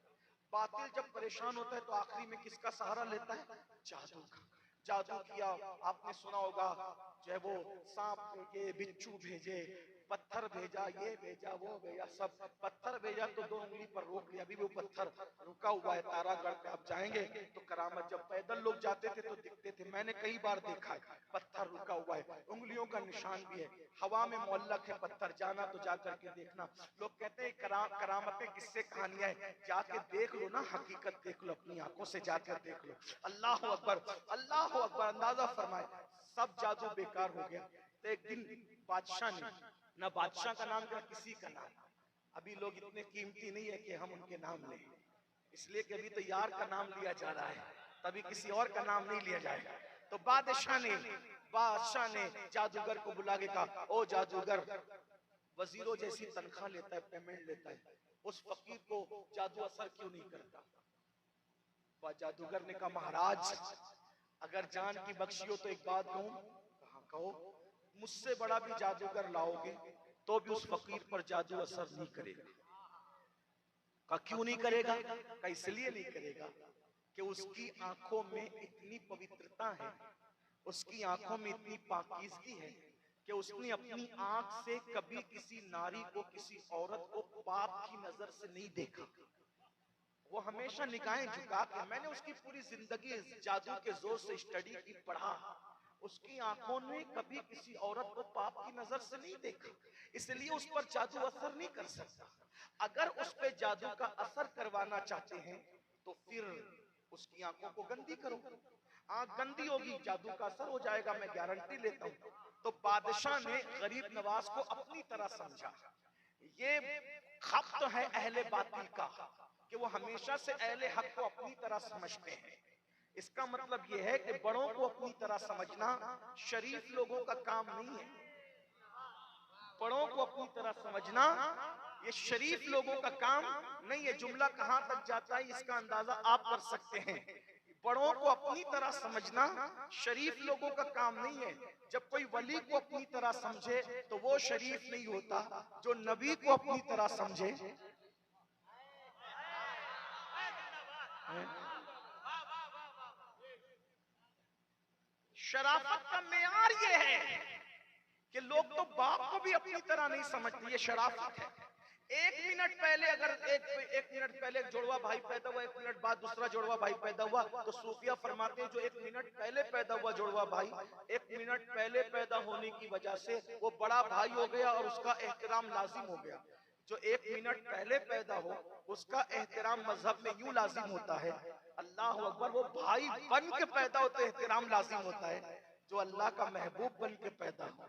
बातिल जब परेशान होता है तो आखिरी में किसका सहारा लेता है? जादू का। जादू किया, आपने सुना होगा, जो है वो सांप भेजे, बिच्छू भेजे, पत्थर भेजा, ये भेजा, वो भेजा, सब पत्थर भेजा तो 2 उंगली पर रोक लिया। अभी वो पत्थर रुका हुआ है तारागढ़ पे। आप जाएंगे तो करामत, जब पैदल लोग जाते थे तो दिखते थे, मैंने कई बार देखा है। पत्थर रुका हुआ है, उंगलियों का निशान भी है, हवा में मुअल्लक है पत्थर। जाना तो जा करके देखना। लोग कहते हैं करामतें किससे कहानियां है, जाके देख लो ना, हकीकत देख लो, अपनी आंखों से जाकर देख लो। अल्लाह अकबर, अल्लाह अकबर। अंदाजा फरमाए सब जादू बेकार हो गया। तो एक दिन बादशाह ने, ना बादशाह का नाम ना किसी का नाम, अभी लोग इतने कीमती नहीं है कि हम उनके नाम लें, इसलिए कि अभी तो यार का नाम लिया जा रहा है, तभी किसी और का नाम नहीं लिया जाएगा। तो बादशाह ने जादूगर को बुला के कहा, ओ जादूगर, वजीरों जैसी तनख्वाह लेता है, पेमेंट लेता है, उस फकीर को जादू असर क्यों नहीं करता? जादूगर ने कहा, महाराज अगर जान की बख्शी हो तो एक बात कहूं। कहा, कहो। मुझसे बड़ा भी जादूगर लाओगे तो भी उस फकीर पर जादू असर नहीं करेगा। का क्यों नहीं करेगा? का इसलिए नहीं करेगा कि उसकी आंखों में इतनी पवित्रता है, उसकी आंखों में इतनी पाकीज़गी है कि उसने अपनी आंख से कभी किसी नारी को, किसी औरत को पाप की नजर से नहीं देखा। वो हमेशा निगाहें झुका के, मैंने उसकी पूरी जिंदगी जादू के जोर से स्टडी की, पढ़ा, उसकी आंखों ने कभी किसी औरत को पाप की नजर से नहीं देखा, इसलिए उस पर जादू असर नहीं कर सकता। अगर उस पे जादू का असर करवाना चाहते हैं तो फिर उसकी आंखों को गंदी करो। आंख गंदी होगी, जादू का असर हो जाएगा, मैं गारंटी लेता हूं। तो बादशाह ने गरीब नवाज को अपनी तरह समझा। ये खत है अहले बातिल का कि वो हमेशा से अहले हक को अपनी तरह समझते हैं। इसका मतलब यह है कि बड़ों को अपनी तरह समझना शरीफ लोगों का काम नहीं है। बड़ों को अपनी तरह समझना ये शरीफ लोगों का काम नहीं है। जुमला कहां तक जाता है इसका अंदाजा आप कर सकते हैं। बड़ों को अपनी तरह समझना शरीफ लोगों का काम नहीं है। जब कोई वली को अपनी तरह समझे तो वो शरीफ नहीं होता, जो नबी को अपनी तरह समझे। शराफत का मेयार ये है कि लोग तो बाप को भी अपनी तरह नहीं समझते, ये शराफत है। एक मिनट पहले अगर एक मिनट पहले जुड़वा भाई पैदा हुआ, 1 मिनट बाद दूसरा जुड़वा भाई पैदा हुआ, तो सूफिया फरमाते हैं जो 1 मिनट पहले पैदा हुआ जुड़वा भाई, 1 मिनट पहले पैदा होने की वजह से वो बड़ा भाई हो गया और उसका एहतराम लाजिम हो गया। जो 1 मिनट पहले पैदा हो उसका एहतराम मजहब में यूं लाजिम होता है, अल्लाह अकबर, वो भाई बन के पैदा होते एहतराम लाजिम होता है। जो अल्लाह का महबूब बन के पैदा हो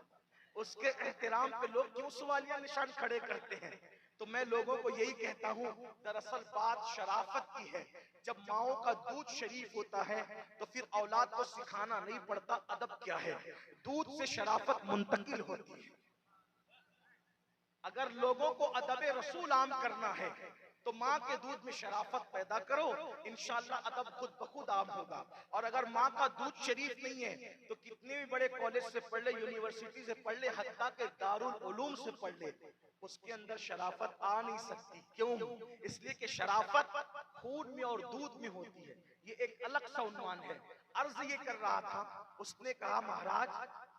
उसके एहतराम पे लोग क्यों सवालिया निशान खड़े करते हैं? तो मैं लोगों को यही कहता हूं, दरअसल बात शराफत की है। जब माओ का दूध शरीफ होता है तो फिर औलाद को सिखाना नहीं पड़ता अदब क्या है। दूध से शराफत मुंतकिल होती है। अगर लोगों को अदब रसूल आम करना है तो माँ के दूध में शराफत पैदा करो, इंशाअल्लाह अदब खुद ब खुद आम होगा। और अगर माँ का दूध शरीफ नहीं है तो कितने भी बड़े कॉलेज से पढ़ ले, यूनिवर्सिटी से पढ़ ले, हत्ता के दारुल उलूम से पढ़ ले, उसके अंदर शराफत आ नहीं सकती। क्यों? इसलिए कि शराफत खून में और दूध में होती है। ये एक अलग सा उन्वान है। अर्ज ये कर रहा था, उसने कहा महाराज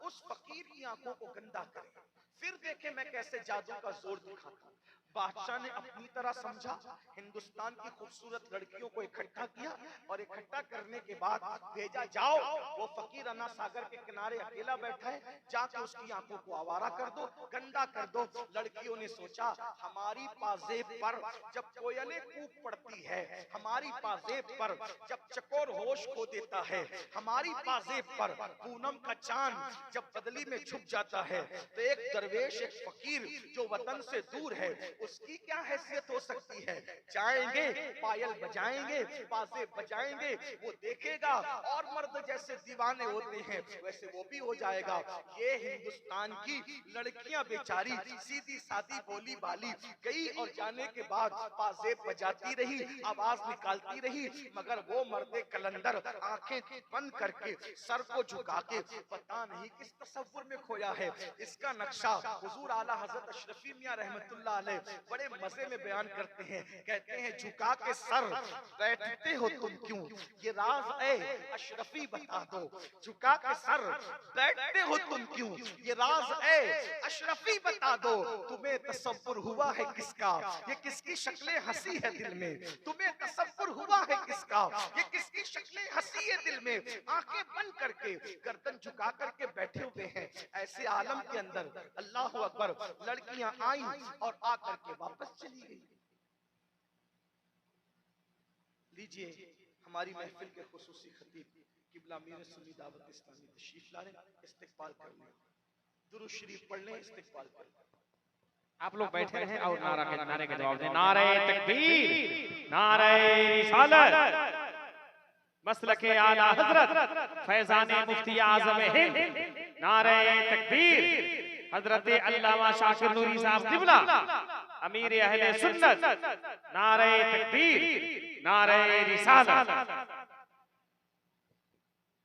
उस फकीर की आंखों को गंदा करें, फिर देखे मैं कैसे जादू का जोर दिखाता हूं। बादशाह ने अपनी तरह समझा, हिंदुस्तान की खूबसूरत लड़कियों को इकट्ठा किया और इकट्ठा करने के बाद भेजा, जाओ वो फकीर अन्ना सागर के किनारे अकेला बैठा है, जाके उसकी आंखों को आवारा कर दो, गंदा कर दो। लड़कियों ने सोचा हमारी पाजेब पर जब कोयले कूक पड़ती है, हमारी पाजेब पर जब चकोर होश खो देता है, हमारी पाजेब पर पूनम का चांद जब बदली में छुप जाता है, तो एक दरवेश, एक फकीर जो वतन से दूर है, उसकी क्या हैसियत हो सकती है। जाएंगे, पायल बजाएंगे, बाजे बजाएंगे, वो देखेगा और मर्द जैसे दीवाने होते हैं वैसे वो भी हो जाएगा। ये हिंदुस्तान की लड़कियां बेचारी सीधी सादी बोली बाली गई और जाने के बाद बाजे बजाती रही, आवाज निकालती रही, मगर वो मर्दे कलंदर आंखें बंद करके सर को झुका के पता नहीं किस तसव्वुर में खोया है। इसका नक्शा हुजूर आला हजरत अशरफी मियां रहमतुल्लाह अलैह बड़े मजे में बयान करते हैं। कहते हैं झुका के सर बैठते हो तुम क्यों, ये राज है अशरफी बता दो। झुका के सर बैठते हो तुम क्यों, ये राज है अशरफी बता दो। तुम्हें तसव्वुर हुआ है किसका, ये किसकी शक्लें हंसी है दिल में। तुम्हें तसव्वुर हुआ है किसका, ये किसकी शक्लें हंसी है दिल में। आंखें बंद करके गर्दन झुका करके बैठे हुए हैं। ऐसे आलम के अंदर अल्लाह अकबर, लड़कियां आई और आकर के वापस चली गई। लीजिए हमारी महफिल के खुसूसी खतीब किबला मीर सुन्नी दावत इस्लामी तशरीफ ला रहे, इस्तिकबाल कर लें, दुरूद शरीफ पढ़ लें, इस्तिकबाल कर लें। आप लोग बैठे हैं और नारे के जवाब दें। नारे तकबीर, नारे रिसालत, मसलके आला हजरत फैजाने मुफ्ती आजम हिंद। नारे तकबीर, हजरत अल्लामा शाकिर नूरी साहब किबला अमीर अहले सुन्नत। नारे तकबीर, नारे रिसालत।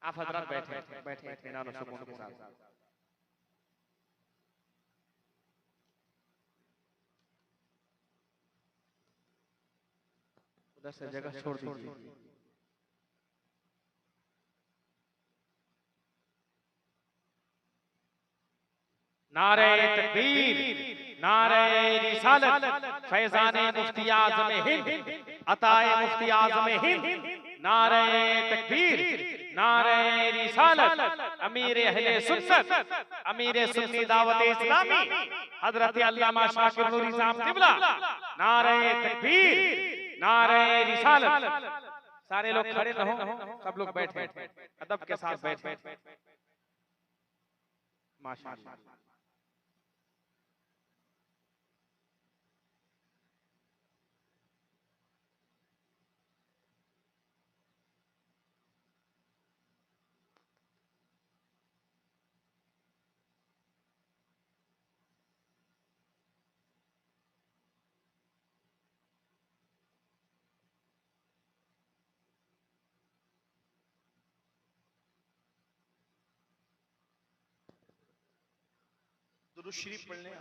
आप हजरत बैठे इत्मीनान और सुकून के साथ। उधर से जगह छोड़ दीजिए। नारे तकबीर, नारे रिसालत, फैजाने मुफ्ती आज़म हिंद, अताए मुफ्ती आज़म हिंद। नारे तकबीर, नारे रिसालत, अमीर अहले सुन्नत, अमीर सुन्नी दावत इस्लामी हजरत अल्लामा शाकिर नूरी साहब किबला। नारे तकबीर, नारे रिसालत। सारे लोग खड़े रहो, सब लोग बैठे अदब के साथ बैठे। माशाअल्लाह। दुरूद शरीफ पढ़ लें,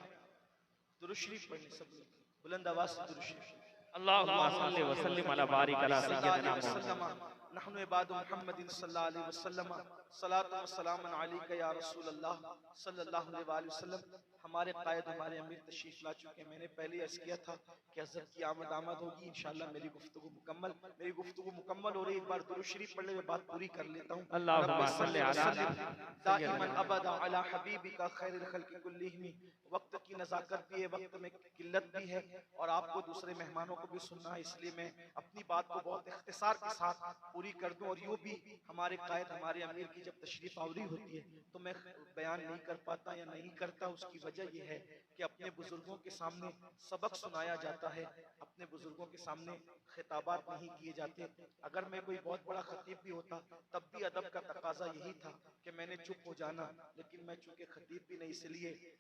दुरूद शरीफ पढ़ लें सब लोग बुलंद आवाज से दुरूद शरीफ। अल्लाहुम्मा सल्ली व सल्लिम अला बारिक अला सय्यिदिना मुहम्मद। नहनु इबादु मुहम्मदिन सल्लल्लाहु अलैहि वसल्लम, सलातु व सलामुन अलैका या रसूल अल्लाह सल्लल्लाहु अलैहि वसल्लम। हमारे कायद, हमारे अमीर तशरीफ ला चुके हैं। मैंने पहले अर्ज किया था कि हज़रत की आमद होगी इंशाअल्लाह। मेरी गुफ्तगू मुकम्मल हो रही। एक बार दुरूद शरीफ पढ़ ले, मैं बात पूरी कर लेता हूँ। अल्लाहुम्मा सल्ली अला दाइमन अबदा अला हबीबिका खैरुल खल्क़ि कुल्लिहिम। वक्त की नज़ाकत भी है, वक्त में किल्लत भी है और आपको दूसरे मेहमानों को भी सुनना है, इसलिए मैं अपनी बात को बहुत इख्तिसार के साथ पूरी कर दूं। और यूँ भी हमारे कायद, हमारे अमीर की जब तशरीफ आवरी होती है तो मैं बयान नहीं कर पाता या नहीं करता। उसकी वजह यह है कि अपने बुजुर्गों के सामने सबक सुनाया जाता है, अपने बुजुर्गों के सामने खिताबात नहीं किए जाते। अगर मैं कोई बहुत बड़ा खतीब भी होता तब भी अदब का तकाजा यही था कि मैंने चुप हो जाना, लेकिन मैं चूंकि खतीब भी नहीं, इसलिए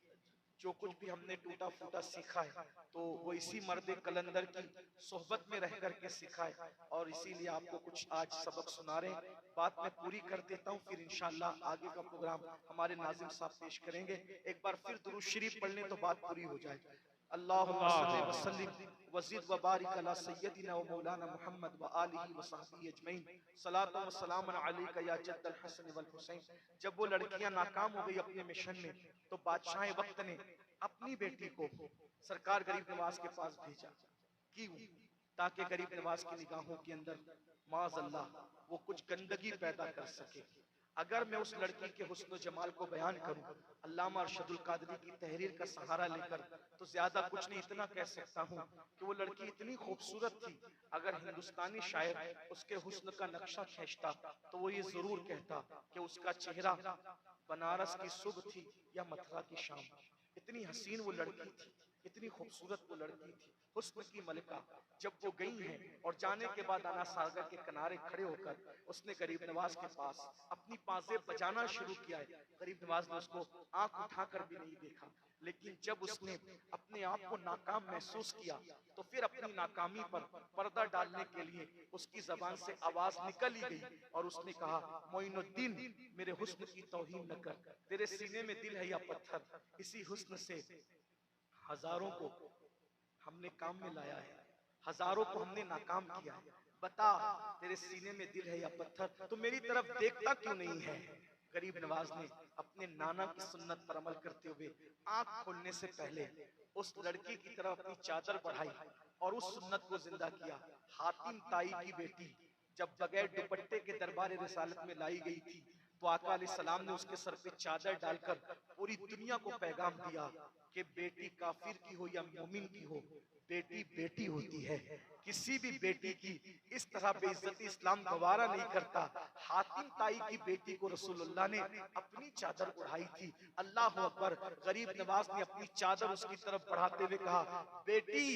जो कुछ भी हमने टूटा फूटा सीखा है तो वो इसी मर्द कलंदर की सोहबत में रह करके सीखा है और इसीलिए आपको कुछ आज सबक सुना रहे हैं। बात मैं पूरी कर देता हूँ, फिर इंशाअल्लाह आगे का प्रोग्राम हमारे नाजिम साहब पेश करेंगे। एक बार फिर दुरूद शरीफ पढ़ लें तो बात पूरी हो जाए। अल्लाहुम्मा सल्लि व सल्लिम वज़िद व बारिक अला सय्यदिना व मौलाना मुहम्मद व आलिहि व सहबिहि अजमईन सलातु व सलाम अलैका या जद्दल हसन वल हुसैन। जब वो लड़कियां नाकाम हो गई अपने मिशन में, तो बादशाह वक्त ने अपनी बेटी को सरकार गरीब नवाज के पास भेजा, क्यों? ताकि गरीब नवाज की निगाहों के अंदर माज़अल्लाह वो कुछ गंदगी पैदा कर सके। अगर मैं उस लड़की के हुस्न जमाल को बयान करूं अल्लामा अरशदुल कादरी की तहरीर का सहारा लेकर, तो ज्यादा कुछ नहीं, इतना कह सकता हूं कि वो लड़की इतनी खूबसूरत थी, अगर हिंदुस्तानी शायर उसके हुस्न का नक्शा खींचता तो वो ये जरूर कहता कि उसका चेहरा बनारस की सुबह थी या मथुरा की शाम। इतनी हसीन वो लड़की थी, इतनी खूबसूरत वो लड़की थी, हुस्न की मलिका। जब वो गई हैं और जाने के बाद आना सागर के किनारे खड़े होकर उसने गरीब नवाज के पास अपनी पाजें बजाना शुरू किया है। गरीब नवाज ने उसको आंख उठाकर भी नहीं देखा, लेकिन जब उसने अपने आप को नाकाम महसूस किया तो फिर अपनी नाकामी पर पर्दा डालने के लिए उसकी जबान से आवाज निकल ही गई और उसने कहा, मोइनुद्दीन मेरे हुस्न की तौहीन न कर, तेरे सीने में दिल है या पत्थर? इसी हुस्न से हजारों को हमने काम में लाया है, हजारों को हमने नाकाम किया है। बता तेरे सीने में दिल है या पत्थर, तो मेरी तरफ देखता क्यों नहीं है? गरीब नवाज ने अपने नाना की सुन्नत पर अमल करते हुए आंख खोलने से पहले उस लड़की की तरफ अपनी चादर बढ़ाई और उस सुन्नत को जिंदा किया। हातिम ताई की बेटी जब बगैर दुपट्टे के दरबार रिसालत में लाई गई थी, तो आका अलैहिस्सलाम ने उसके सर पे चादर डालकर पूरी दुनिया को पैगाम दिया कि बेटी काफिर की हो या मोमिन की हो, बेटी बेटी होती है। किसी भी बेटी की इस तरह बेइज्जती इस्लाम गवारा नहीं करता। हातिम ताई की बेटी को रसूलुल्लाह ने अपनी चादर उड़ाई थी। अल्लाह अकबर। गरीब नवाज ने अपनी चादर उसकी तरफ बढ़ाते हुए कहा, बेटी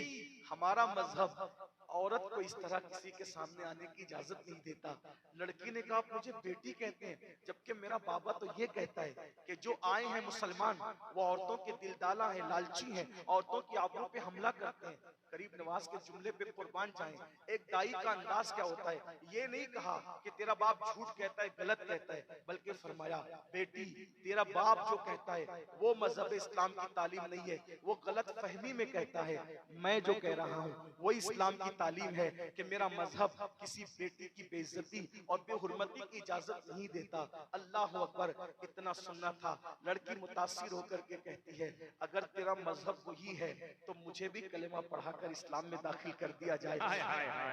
हमारा मजहब औरत को इस तरह किसी के सामने आने की इजाजत नहीं देता। लड़की ने कहा, आप मुझे बेटी कहते हैं, जबकि मेरा बाबा तो ये कहता है कि जो आए हैं मुसलमान वो औरतों के दिलदाला हैं, लालची हैं, औरतों की आबरू पे हमला करते हैं। गरीब नवाज के जुमले पे कुर्बान जाएं, एक दाई का अंदाज क्या होता है। ये नहीं कहा कि तेरा बाप झूठ कहता है, गलत कहता है, बल्कि फरमाया, बेटी तेरा बाप जो कहता है वो मजहब इस्लाम की तालीम नहीं है, वो गलत फहमी में कहता है। मैं जो कह रहा हूँ वो इस्लाम की तालीम है कि मेरा मजहब किसी बेटी की बेइज्जती और बेहुरमती की इजाजत नहीं देता। अल्लाह अकबर। इतना सुनना था। लड़की मुतासिर होकर के कहती है, अगर तेरा मजहब वही है तो मुझे भी कलेमा पढ़ाकर इस्लाम में दाखिल कर दिया जाए।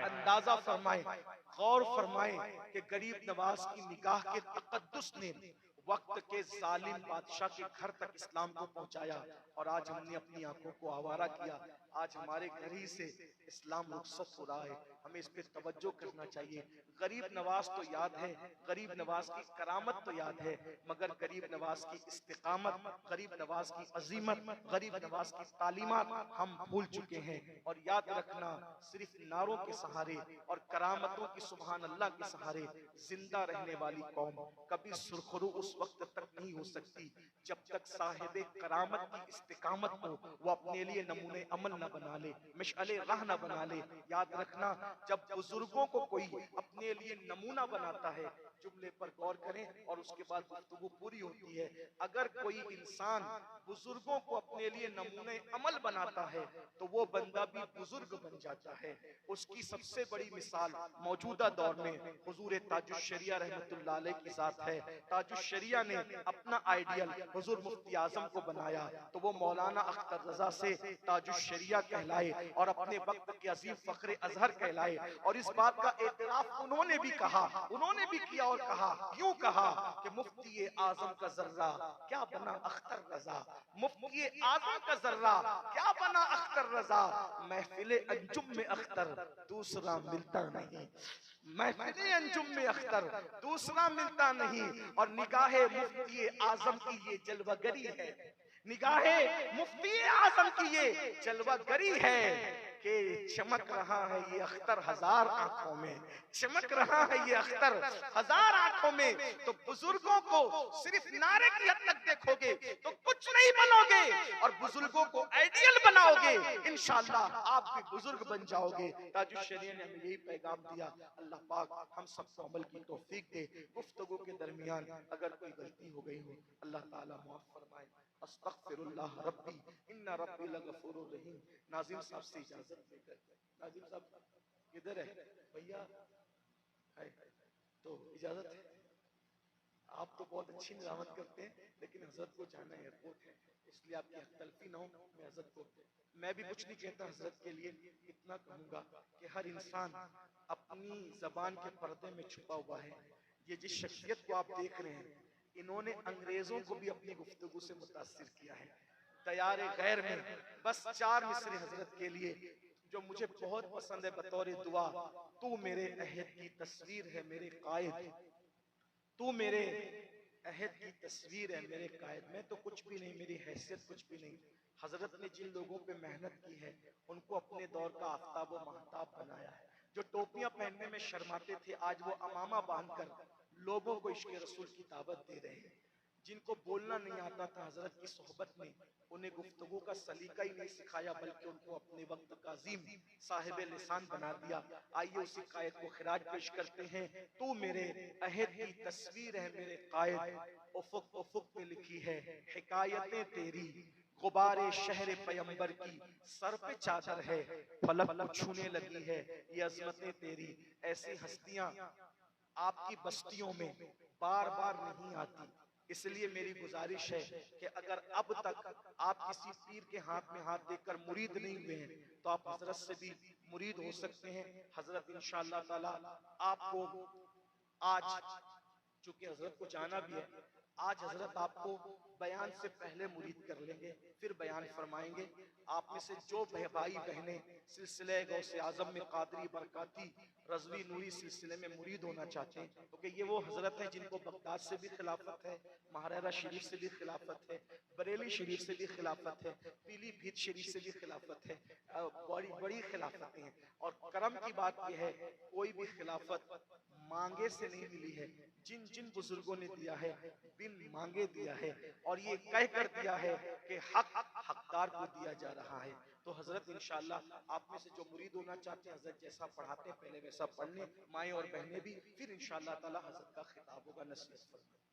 अंदाजा फरमाए, गौर फरमाए कि गरीब नवाज की निगाह के तकद्दुस ने वक्त के जालिम बादशाह के घर तक इस्लाम को पहुंचाया। और आज हमने अपनी आंखों को आवारा किया। आज हमारे घर ही से इस्लाम रुखसत हो रहा है। हमें इस पे तवज्जो करना चाहिए। गरीब नवाज तो याद है, गरीब नवाज की करामत तो याद है, मगर गरीब नवाज की इस्तिकामत, गरीब नवाज की अजीमत, गरीब नवाज की तालीमात हम भूल चुके हैं। और याद रखना, सिर्फ नारों के सहारे और करामतों की सुभान अल्लाह के सहारे जिंदा रहने वाली कौम कभी सुरखरू उस वक्त तक नहीं हो सकती जब तक साहिबे करामत की इस्तिकामत को वो अपने लिए नमूने अमल न बना ले, मिशअले राह न बना ले। याद रखना, जब बुजुर्गों को कोई अपने लिए नमूना बनाता है, जुमले पर गौर करें और उसके बाद गुफ्तगू पूरी होती है। अगर कोई इंसान बुजुर्गों को अपने लिए नमूने अमल बनाता है तो वो बंदा भी बुजुर्ग बन जाता है। उसकी सबसे बड़ी मिसाल मौजूदा दौर में हुजूर ताजुश शरिया रहमतुल्लाह अलैह की साथ है। ताजुश शरिया ने अपना आइडियल हुजूर मुफ्ती आजम को बनाया तो वो मौलाना अख्तर रजा से ताजुश शरिया कहलाए और अपने वक्त के अजीम फखरे अजहर कहलाए। और इस बात का एतराफ उन्होंने भी कहा, उन्होंने भी किया और कहा, यूं कहा कि मुफ्ती आजम का जर्रा क्या बना अख्तर रजा, मुफ्ती आजम का जर्रा क्या बना अख्तर रजा, महफिले अंजुम में अख्तर दूसरा मिलता नहीं, महफिले अंजुम में अख्तर दूसरा मिलता नहीं। और निगाहे मुफ्ती आजम की ये जलवागरी है, निगाहे मुफ्ती आजम की ये जलवागरी है कि चमक रहा है ये अख्तर हजार आंखों में, चमक रहा है ये अख्तर हजार आंखों में। तो बुजुर्गों को सिर्फ नारे की हद तक देखोगे तो कुछ नहीं बनोगे और बुजुर्गों को आइडियल बनाओगे, इंशाअल्लाह आप भी बुजुर्ग बन जाओगे। ताजुश शरीया ने हमें यही पैगाम दिया। अल्लाह पाक हम सबको अमल की तौफीक दे। गुफ्तगू के दरमियान अगर कोई गलती हो गई हो अल्लाह ताला माफ फरमाए। अस्तगफिरुल्लाह रब्बी इन्ना रब्बी लगफूरुर रहीम। नाजिम साहब से इजाजत लेकर, नाजिम साहब किधर है भैया? है तो इजाजत है। आप तो बहुत अच्छी निजामत करते हैं, लेकिन हजरत को जाना एयरपोर्ट है, इसलिए आपकी हक़ ना हो। मैं हजरत को, मैं भी कुछ नहीं कहता हजरत के लिए, इतना कहूंगा कि हर इंसान अपनी जबान के पर्दे में छुपा हुआ है। ये जिस शख्सियत को आप देख रहे हैं, इन्होंने अंग्रेजों को भी अपनी गुफ्तगू से मुतासिर किया है। तैयार गैर में बस 4 मिसरे हजरत के लिए जो मुझे बहुत पसंद है बतौर दुआ। तू मेरे अहद की तस्वीर है मेरे कायद, तू मेरे अहद की तस्वीर है मेरे कायद। मैं तो कुछ भी नहीं, मेरी हैसियत कुछ भी नहीं। हजरत ने जिन लोगों पे मेहनत की है, उनको अपने दौर का आफ्ताब व महताब बनाया है। जो टोपियां पहनने में शर्माते थे, आज वो अमामा बांधकर लोगों को इश्क रसूल की दावत दे रहे हैं। जिनको बोलना नहीं आता था, हजरत की सोहबत ने उन्हें गुफ्तगू का सलीका ही नहीं सिखाया, बल्कि उनको अपने वक्त का अजीम साहिब लिसान बना दिया। आइए उसी कायद को खिराज पेश करते हैं। तू मेरे अहद की तस्वीर है मेरे कायद, उफुक उफुक पे लिखी है हिकायतें तेरी, गुबारे शहर पैगंबर की सर पे चादर है, फलक को छूने लगी है ये अजमतें तेरी। ऐसी हस्तियां आपकी बस्तियों में बार बार नहीं आती, इसलिए मेरी गुजारिश है कि अगर अब तक आप किसी पीर के हाथ में हाथ देकर मुरीद नहीं हुए हैं, तो आप हजरत से भी मुरीद हो सकते हैं। हजरत इंशाअल्लाह ताला आपको आज, चूंकि हजरत को जाना भी है, आज हजरत आपको बयान से पहले मुरीद कर लेंगे, फिर बयान फरमाएंगे। आप में से जो भाई बहने सिलसिले गौसे आजम में कादरी बरकाती रजवी नूरी सिलसिले में मुरीद होना चाहते हैं, क्योंकि ये वो हजरत हैं जिनको बगदाद से भी खिलाफत है, महारारा शरीफ से भी खिलाफत है, बरेली शरीफ से भी खिलाफत है, पीलीभीत शरीफ से भी खिलाफत है, बड़ी बड़ी खिलाफतें हैं। और करम की बात यह है, कोई भी खिलाफत मांगे से नहीं मिली है। जिन जिन बुजुर्गों ने दिया है बिन मांगे दिया है, और ये कह कर दिया है कि हक हकदार को दिया जा रहा है। तो हजरत इंशाअल्लाह आप में से जो मुरीद होना चाहते हैं, हजरत जैसा पढ़ाते हैं पहले वैसा पढ़ने, माएँ और बहनें भी, फिर इंशाअल्लाह ताला हजरत का खिताब होगा। नसीहत फरमाइए।